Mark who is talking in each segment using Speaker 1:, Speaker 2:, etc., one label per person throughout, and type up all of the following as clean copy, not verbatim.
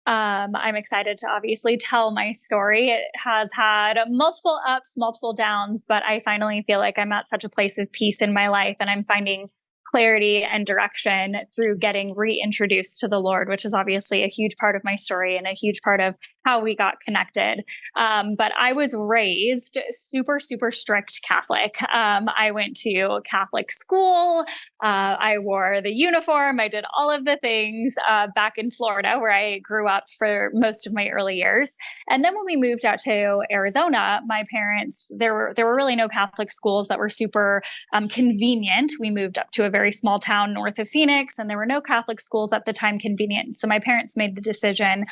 Speaker 1: I'm excited to obviously tell my story. It has had multiple ups, multiple downs, but I finally feel like I'm at such a place of peace in my life and I'm finding clarity and direction through getting reintroduced to the Lord, which is obviously a huge part of my story and a huge part of how we got connected. But I was raised super, super strict Catholic. I went to Catholic school. I wore the uniform. I did all of the things back in Florida, where I grew up for most of my early years. And then when we moved out to Arizona, my parents, there were really no Catholic schools that were super convenient. We moved up to a very small town north of Phoenix, and there were no Catholic schools at the time convenient. So my parents made the decision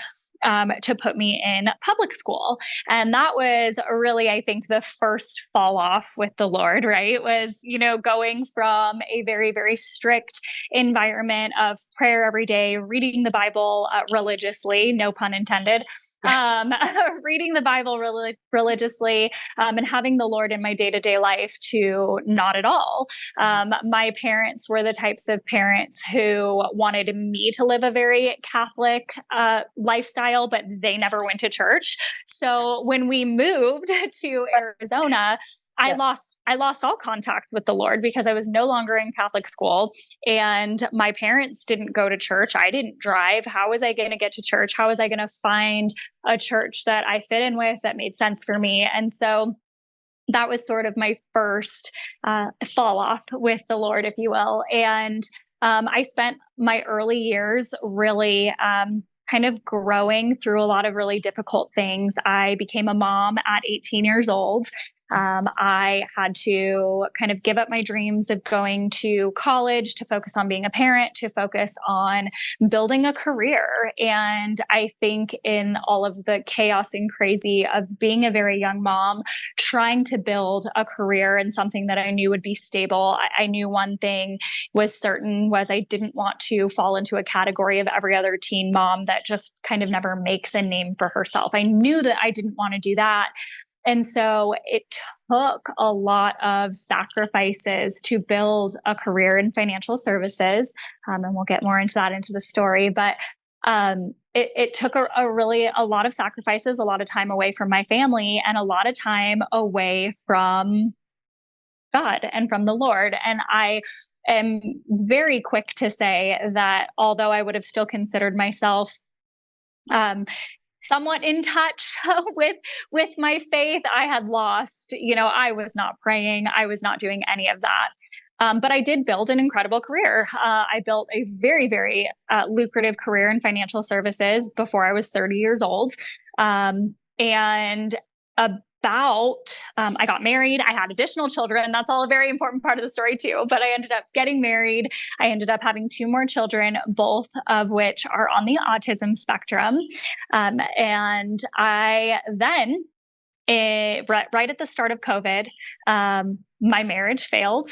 Speaker 1: to put me in public school. And that was really, I think, the first fall off with the Lord, right? Was, going from a very, very strict environment of prayer every day, reading the Bible religiously, no pun intended, reading the Bible religiously, and having the Lord in my day-to-day life to not at all. My parents were the types of parents who wanted me to live a very Catholic lifestyle, but they never went to church. So when we moved to Arizona, I lost all contact with the Lord because I was no longer in Catholic school and my parents didn't go to church. I didn't drive. How was I going to get to church? How was I going to find a church that I fit in with that made sense for me? And so that was sort of my first fall off with the Lord, if you will. And I spent my early years really kind of growing through a lot of really difficult things. I became a mom at 18 years old. I had to kind of give up my dreams of going to college to focus on being a parent, to focus on building a career. And I think in all of the chaos and crazy of being a very young mom, trying to build a career and something that I knew would be stable, I knew one thing was certain was I didn't want to fall into a category of every other teen mom that just kind of never makes a name for herself. I knew that I didn't want to do that. And so it took a lot of sacrifices to build a career in financial services. And we'll get more into that into the story. But it took a lot of sacrifices, a lot of time away from my family, and a lot of time away from God and from the Lord. And I am very quick to say that although I would have still considered myself somewhat in touch with my faith, I had lost, I was not praying. I was not doing any of that. But I did build an incredible career. I built a very, very lucrative career in financial services before I was 30 years old. And I got married. I had additional children. That's all a very important part of the story too. But I ended up getting married. I ended up having two more children, both of which are on the autism spectrum. And I then, right at the start of COVID, my marriage failed.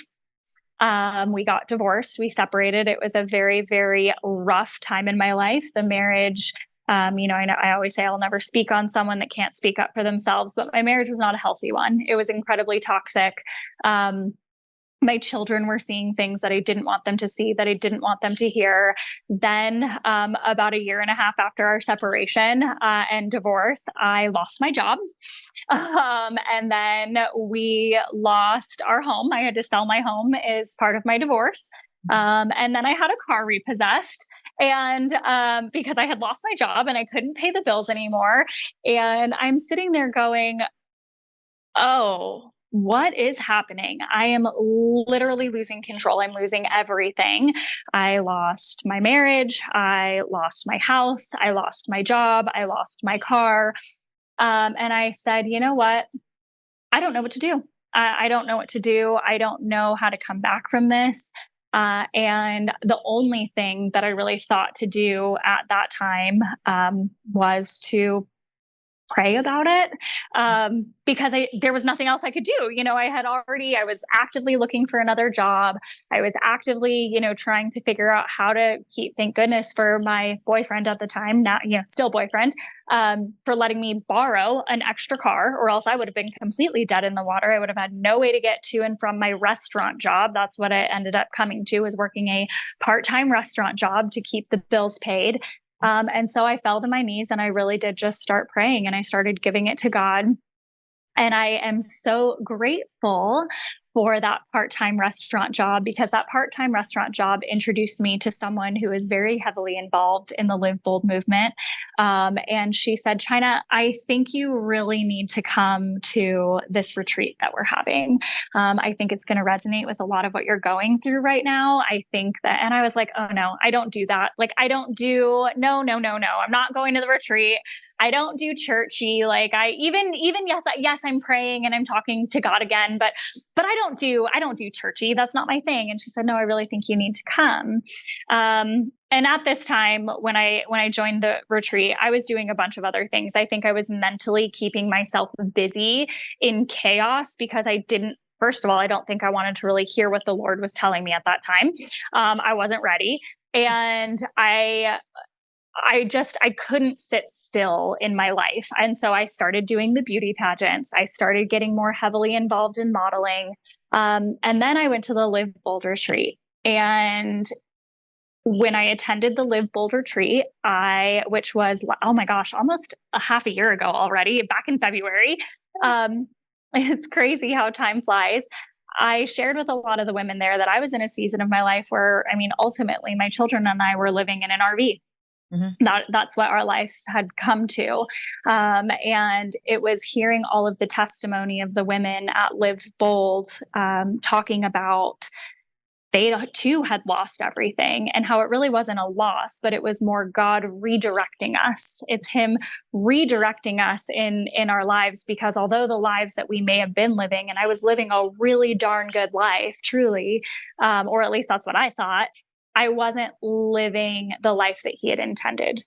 Speaker 1: We got divorced. We separated. It was a very, very rough time in my life. The marriage, I always say I'll never speak on someone that can't speak up for themselves, but my marriage was not a healthy one. It was incredibly toxic. My children were seeing things that I didn't want them to see, that I didn't want them to hear. Then, about a year and a half after our separation and divorce, I lost my job. And then we lost our home. I had to sell my home as part of my divorce. And then I had a car repossessed, and because I had lost my job and I couldn't pay the bills anymore. And I'm sitting there going, oh, what is happening? I am literally losing control. I'm losing everything. I lost my marriage. I lost my house. I lost my job. I lost my car. And I said, you know what? I don't know what to do. I don't know what to do. I don't know how to come back from this. And the only thing that I really thought to do at that time was to pray about it, because there was nothing else I could do. I was actively looking for another job. I was actively, trying to figure out how to thank goodness for my boyfriend at the time, now, still boyfriend, for letting me borrow an extra car, or else I would have been completely dead in the water. I would have had no way to get to and from my restaurant job. That's what I ended up coming to, was working a part-time restaurant job to keep the bills paid. And so I fell to my knees and I really did just start praying and I started giving it to God. And I am so grateful for that part-time restaurant job because that part-time restaurant job introduced me to someone who is very heavily involved in the Live Bold movement. And she said, China, I think you really need to come to this retreat that we're having. I think it's going to resonate with a lot of what you're going through right now. I think that, and I was like, oh no, I don't do that. Like, I don't do, no, no, no, no. I'm not going to the retreat. I don't do churchy. Like yes, I'm praying and I'm talking to God again, but I don't do churchy. That's not my thing. And she said, no, I really think you need to come. And at this time, when I joined the retreat, I was doing a bunch of other things. I think I was mentally keeping myself busy in chaos because first of all, I don't think I wanted to really hear what the Lord was telling me at that time. I wasn't ready. And I couldn't sit still in my life. And so I started doing the beauty pageants. I started getting more heavily involved in modeling. And then I went to the Live Bold retreat. And when I attended the Live Bold retreat, which was, oh my gosh, almost a half a year ago already, back in February. It's crazy how time flies. I shared with a lot of the women there that I was in a season of my life where, ultimately my children and I were living in an RV. Mm-hmm. That's what our lives had come to. And it was hearing all of the testimony of the women at Live Bold talking about they too had lost everything and how it really wasn't a loss, but it was more God redirecting us. It's him redirecting us in our lives, because although the lives that we may have been living, and I was living a really darn good life, truly, or at least that's what I thought, I wasn't living the life that he had intended